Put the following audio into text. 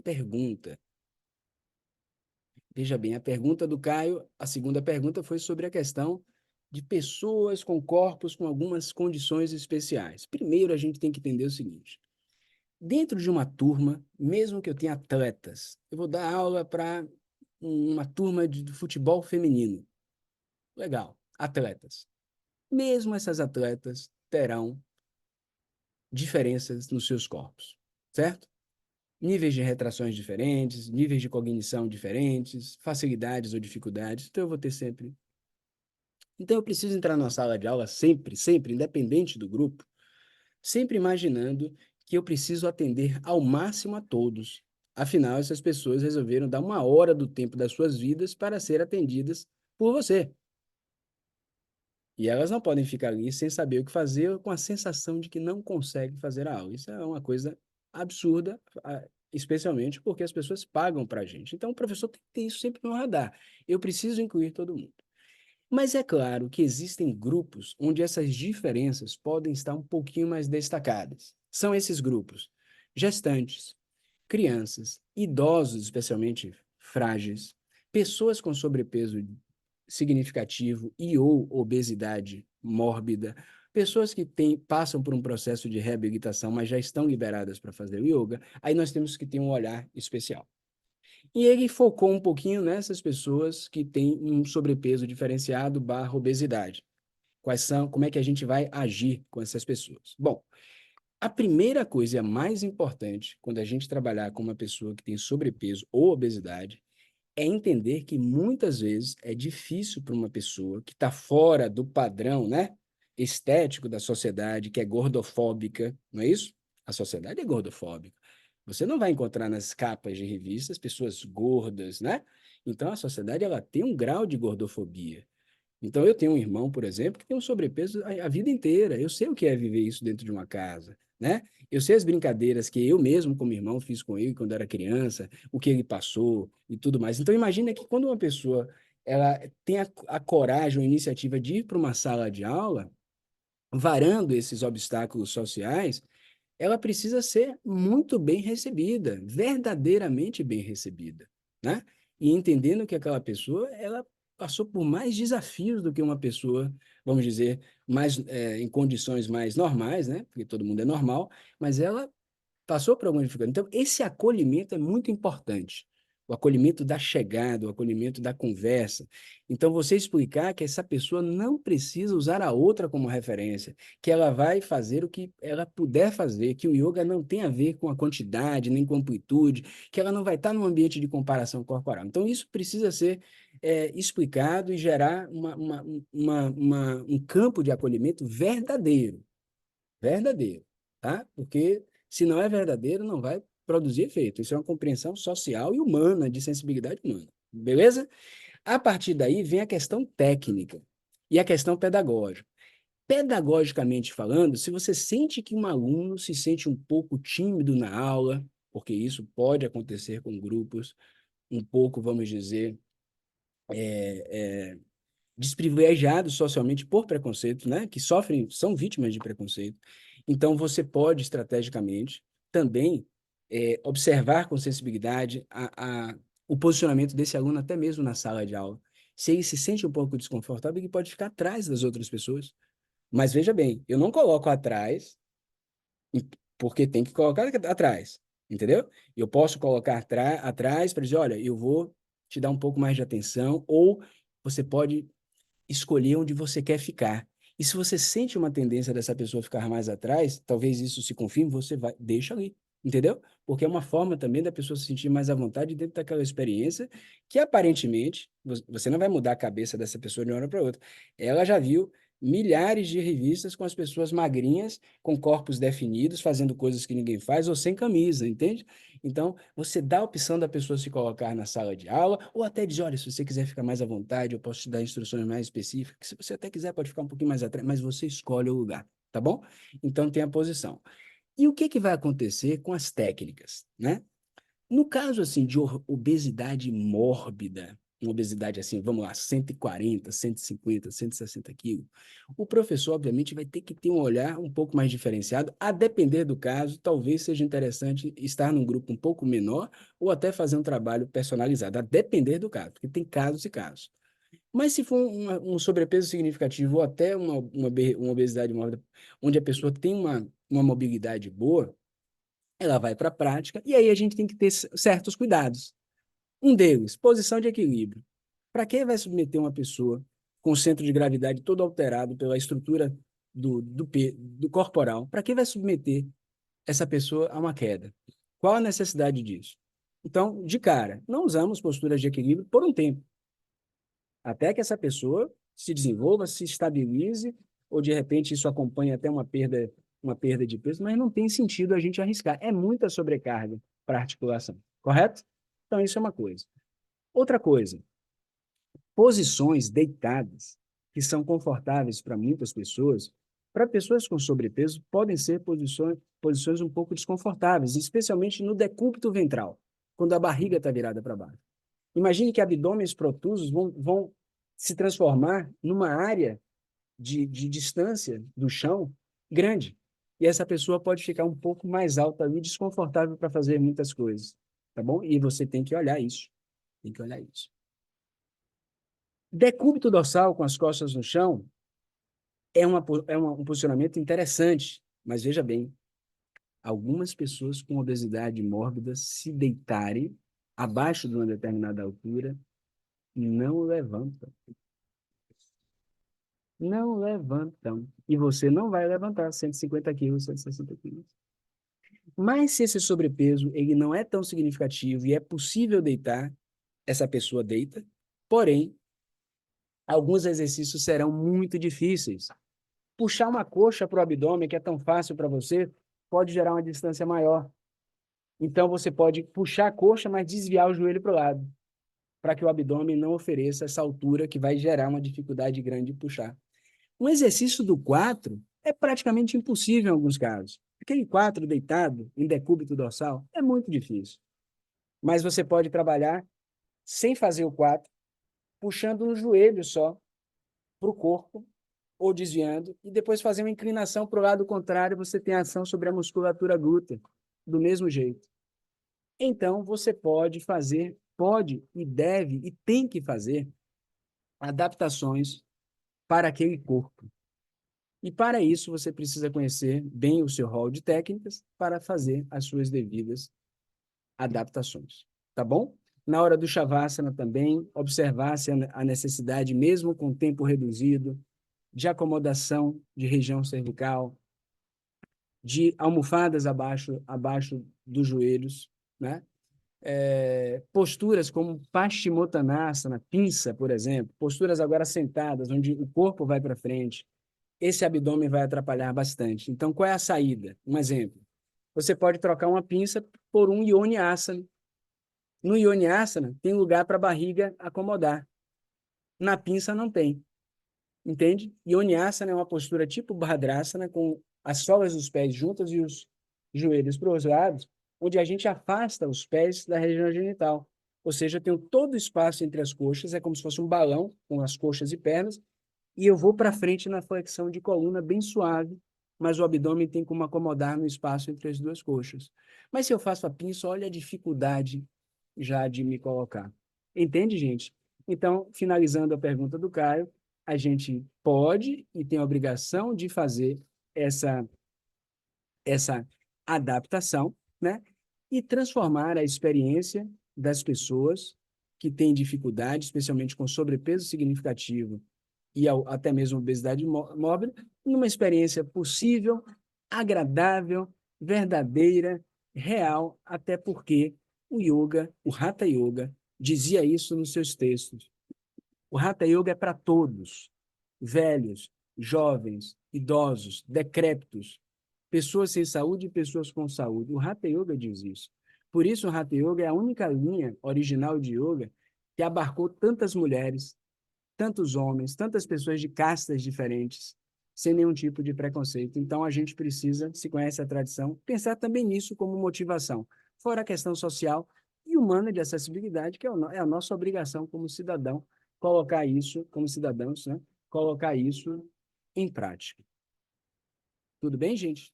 Pergunta. Veja bem, a pergunta do Caio, a segunda pergunta foi sobre a questão de pessoas com corpos com algumas condições especiais. Primeiro, a gente tem que entender o seguinte: dentro de uma turma, mesmo que eu tenha atletas, eu vou dar aula para uma turma de futebol feminino. Legal, atletas. Mesmo essas atletas terão diferenças nos seus corpos, certo? Níveis de retrações diferentes, níveis de cognição diferentes, facilidades ou dificuldades. Então, eu vou ter sempre. Então, eu preciso entrar numa sala de aula sempre, sempre, independente do grupo, sempre imaginando que eu preciso atender ao máximo a todos. Afinal, essas pessoas resolveram dar uma hora do tempo das suas vidas para ser atendidas por você. E elas não podem ficar ali sem saber o que fazer, com a sensação de que não conseguem fazer a aula. Isso é uma coisa absurda, especialmente porque as pessoas pagam para a gente. Então, o professor tem que ter isso sempre no radar. Eu preciso incluir todo mundo. Mas é claro que existem grupos onde essas diferenças podem estar um pouquinho mais destacadas. São esses grupos: gestantes, crianças, idosos, especialmente frágeis, pessoas com sobrepeso significativo e ou obesidade mórbida, pessoas que passam por um processo de reabilitação, mas já estão liberadas para fazer o yoga, aí nós temos que ter um olhar especial. E ele focou um pouquinho nessas pessoas que têm um sobrepeso diferenciado barra obesidade. Quais são, como é que a gente vai agir com essas pessoas? Bom, a primeira coisa e a mais importante quando a gente trabalhar com uma pessoa que tem sobrepeso ou obesidade é entender que muitas vezes é difícil para uma pessoa que está fora do padrão, né, estético da sociedade, que é gordofóbica, não é isso? A sociedade é gordofóbica. Você não vai encontrar nas capas de revistas pessoas gordas, né? Então a sociedade ela tem um grau de gordofobia. Então, eu tenho um irmão, por exemplo, que tem um sobrepeso a vida inteira. Eu sei o que é viver isso dentro de uma casa, né? Eu sei as brincadeiras que eu mesmo, como irmão, fiz com ele quando era criança, o que ele passou e tudo mais. Então, imagina que quando uma pessoa ela tem a coragem ou a iniciativa de ir para uma sala de aula, varando esses obstáculos sociais, ela precisa ser muito bem recebida, verdadeiramente bem recebida, né? E entendendo que aquela pessoa, ela passou por mais desafios do que uma pessoa, vamos dizer, mais em condições mais normais, né? Porque todo mundo é normal, mas ela passou por alguma dificuldade. Então, esse acolhimento é muito importante. O acolhimento da chegada, o acolhimento da conversa. Então, você explicar que essa pessoa não precisa usar a outra como referência, que ela vai fazer o que ela puder fazer, que o yoga não tem a ver com a quantidade, nem com a amplitude, que ela não vai estar num ambiente de comparação corporal. Então, isso precisa ser explicado e gerar um campo de acolhimento verdadeiro, verdadeiro, tá? Porque se não é verdadeiro, não vai produzir efeito. Isso é uma compreensão social e humana, de sensibilidade humana. Beleza? A partir daí vem a questão técnica e a questão pedagógica. Pedagogicamente falando, se você sente que um aluno se sente um pouco tímido na aula, porque isso pode acontecer com grupos um pouco, vamos dizer, desprivilegiados socialmente por preconceito, né, que sofrem, são vítimas de preconceito. Então, você pode, estrategicamente, também observar com sensibilidade o posicionamento desse aluno, até mesmo na sala de aula. Se ele se sente um pouco desconfortável, ele pode ficar atrás das outras pessoas. Mas veja bem, eu não coloco atrás, porque tem que colocar atrás, entendeu? Eu posso colocar atrás para dizer, olha, eu vou te dar um pouco mais de atenção, ou você pode escolher onde você quer ficar. E se você sente uma tendência dessa pessoa ficar mais atrás, talvez isso se confirme, você vai, deixa ali, entendeu? Porque é uma forma também da pessoa se sentir mais à vontade dentro daquela experiência que aparentemente você não vai mudar a cabeça dessa pessoa de uma hora para outra. Ela já viu milhares de revistas com as pessoas magrinhas, com corpos definidos, fazendo coisas que ninguém faz ou sem camisa, entende? Então, você dá a opção da pessoa se colocar na sala de aula, ou até dizer, olha, se você quiser ficar mais à vontade, eu posso te dar instruções mais específicas. Se você até quiser, pode ficar um pouquinho mais atrás, mas você escolhe o lugar, tá bom? Então, tem a posição. E o que que vai acontecer com as técnicas, né? No caso, assim, de obesidade mórbida, uma obesidade assim, vamos lá, 140, 150, 160 quilos, o professor, obviamente, vai ter que ter um olhar um pouco mais diferenciado, a depender do caso, talvez seja interessante estar num grupo um pouco menor ou até fazer um trabalho personalizado, a depender do caso, porque tem casos e casos. Mas se for um sobrepeso significativo ou até uma obesidade mórbida, onde a pessoa tem uma mobilidade boa, ela vai para a prática, e aí a gente tem que ter certos cuidados. Um deles, posição de equilíbrio. Para que vai submeter uma pessoa com o centro de gravidade todo alterado pela estrutura do corporal? Para que vai submeter essa pessoa a uma queda? Qual a necessidade disso? Então, de cara, não usamos posturas de equilíbrio por um tempo, até que essa pessoa se desenvolva, se estabilize, ou de repente isso acompanhe até uma perda de peso, mas não tem sentido a gente arriscar. É muita sobrecarga para a articulação, correto? Então, isso é uma coisa. Outra coisa, posições deitadas, que são confortáveis para muitas pessoas, para pessoas com sobrepeso, podem ser posições um pouco desconfortáveis, especialmente no decúbito ventral, quando a barriga está virada para baixo. Imagine que abdômenes protusos vão se transformar numa área de distância do chão grande. E essa pessoa pode ficar um pouco mais alta ali, desconfortável para fazer muitas coisas, tá bom? E você tem que olhar isso. Tem que olhar isso. Decúbito dorsal com as costas no chão um posicionamento interessante, mas veja bem, algumas pessoas com obesidade mórbida se deitarem abaixo de uma determinada altura não levantam. Não levantam. E você não vai levantar 150 quilos, 160 quilos. Mas se esse sobrepeso ele não é tão significativo e é possível deitar, essa pessoa deita, porém, alguns exercícios serão muito difíceis. Puxar uma coxa para o abdômen, que é tão fácil para você, pode gerar uma distância maior. Então, você pode puxar a coxa, mas desviar o joelho para o lado, para que o abdômen não ofereça essa altura que vai gerar uma dificuldade grande de puxar. Um exercício do 4 é praticamente impossível em alguns casos. Aquele 4 deitado, em decúbito dorsal, é muito difícil. Mas você pode trabalhar sem fazer o 4, puxando um joelho só para o corpo, ou desviando, e depois fazer uma inclinação para o lado contrário, você tem ação sobre a musculatura glútea, do mesmo jeito. Então, você pode e deve e tem que fazer adaptações para aquele corpo. E para isso, você precisa conhecer bem o seu rol de técnicas para fazer as suas devidas adaptações. Tá bom? Na hora do Shavasana também, observar se a necessidade, mesmo com tempo reduzido, de acomodação de região cervical, de almofadas abaixo dos joelhos, né? Posturas como Paschimottanasana, pinça, por exemplo, posturas agora sentadas, onde o corpo vai para frente, esse abdômen vai atrapalhar bastante. Então, qual é a saída? Um exemplo. Você pode trocar uma pinça por um Yoni Asana. No Yoni Asana, tem lugar para a barriga acomodar. Na pinça, não tem. Entende? Yoni Asana é uma postura tipo Bhadrasana, com as solas dos pés juntas e os joelhos para os lados, onde a gente afasta os pés da região genital. Ou seja, eu tenho todo o espaço entre as coxas, é como se fosse um balão com as coxas e pernas, e eu vou para frente na flexão de coluna bem suave, mas o abdômen tem como acomodar no espaço entre as duas coxas. Mas se eu faço a pinça, olha a dificuldade já de me colocar. Entende, gente? Então, finalizando a pergunta do Caio, a gente pode e tem a obrigação de fazer essa, essa adaptação, né? E transformar a experiência das pessoas que têm dificuldade, especialmente com sobrepeso significativo e até mesmo obesidade mórbida, numa experiência possível, agradável, verdadeira, real, até porque o yoga, o Hatha Yoga, dizia isso nos seus textos. O Hatha Yoga é para todos, velhos, jovens, idosos, decrépitos, pessoas sem saúde e pessoas com saúde. O Hatha Yoga diz isso. Por isso, o Hatha Yoga é a única linha original de yoga que abarcou tantas mulheres, tantos homens, tantas pessoas de castas diferentes, sem nenhum tipo de preconceito. Então, a gente precisa, se conhece a tradição, pensar também nisso como motivação. Fora a questão social e o humana de acessibilidade, que é a nossa obrigação como cidadão, colocar isso, como cidadãos, né? Colocar isso em prática. Tudo bem, gente?